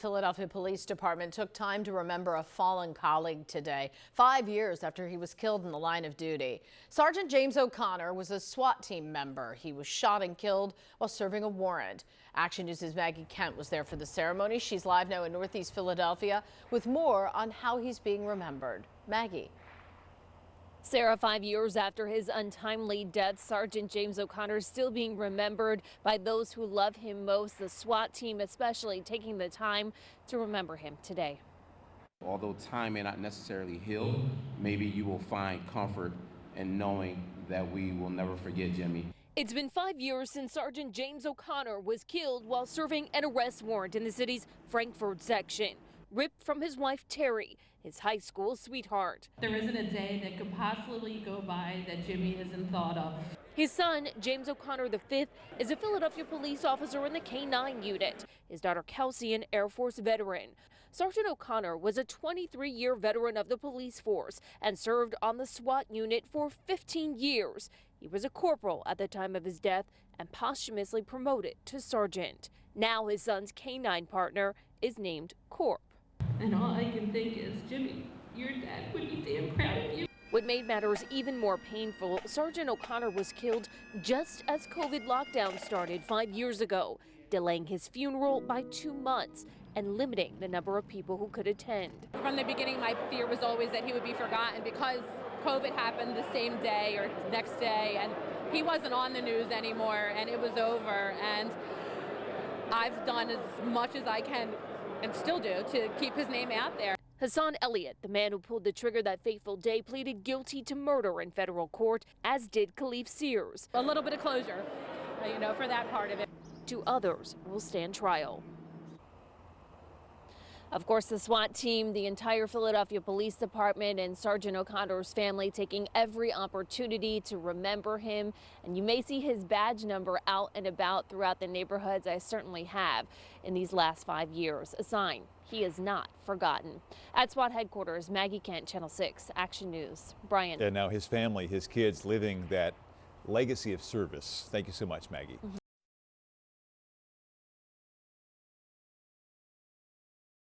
Philadelphia Police Department took time to remember a fallen colleague today, 5 years after he was killed in the line of duty. Sergeant James O'Connor was a SWAT team member. He was shot and killed while serving a warrant. Action News' Maggie Kent was there for the ceremony. She's live now in Northeast Philadelphia with more on how he's being remembered. Maggie. Sarah, 5 years after his untimely death, Sergeant James O'Connor is still being remembered by those who love him most, the SWAT team especially taking the time to remember him today. Although time may not necessarily heal, maybe you will find comfort in knowing that we will never forget Jimmy. It's been 5 years since Sergeant James O'Connor was killed while serving an arrest warrant in the city's Frankford section, ripped from his wife Terry, his high school sweetheart. There isn't a day that could possibly go by that Jimmy isn't thought of. His son, James O'Connor V, is a Philadelphia police officer in the K-9 unit. His daughter Kelsey, an Air Force veteran. Sergeant O'Connor was a 23-year veteran of the police force and served on the SWAT unit for 15 years. He was a corporal at the time of his death and posthumously promoted to sergeant. Now his son's K-9 partner is named Corp. And all I can think is, Jimmy, your dad would be damn proud of you. What made matters even more painful, Sergeant O'Connor was killed just as COVID lockdown started 5 years ago, delaying his funeral by 2 months and limiting the number of people who could attend. From the beginning, my fear was always that he would be forgotten because COVID happened the same day or next day, and he wasn't on the news anymore, and it was over. And I've done as much as I can and still do to keep his name out there. Hassan Elliott, the man who pulled the trigger that fateful day, pleaded guilty to murder in federal court, as did Khalif Sears. A little bit of closure, for that part of it. 2 others will stand trial. Of course, the SWAT team, the entire Philadelphia Police Department, and Sergeant O'Connor's family taking every opportunity to remember him. And you may see his badge number out and about throughout the neighborhoods. I certainly have in these last 5 years. A sign he is not forgotten. At SWAT headquarters, Maggie Kent, Channel 6, Action News. Brian. And now his family, his kids living that legacy of service. Thank you so much, Maggie.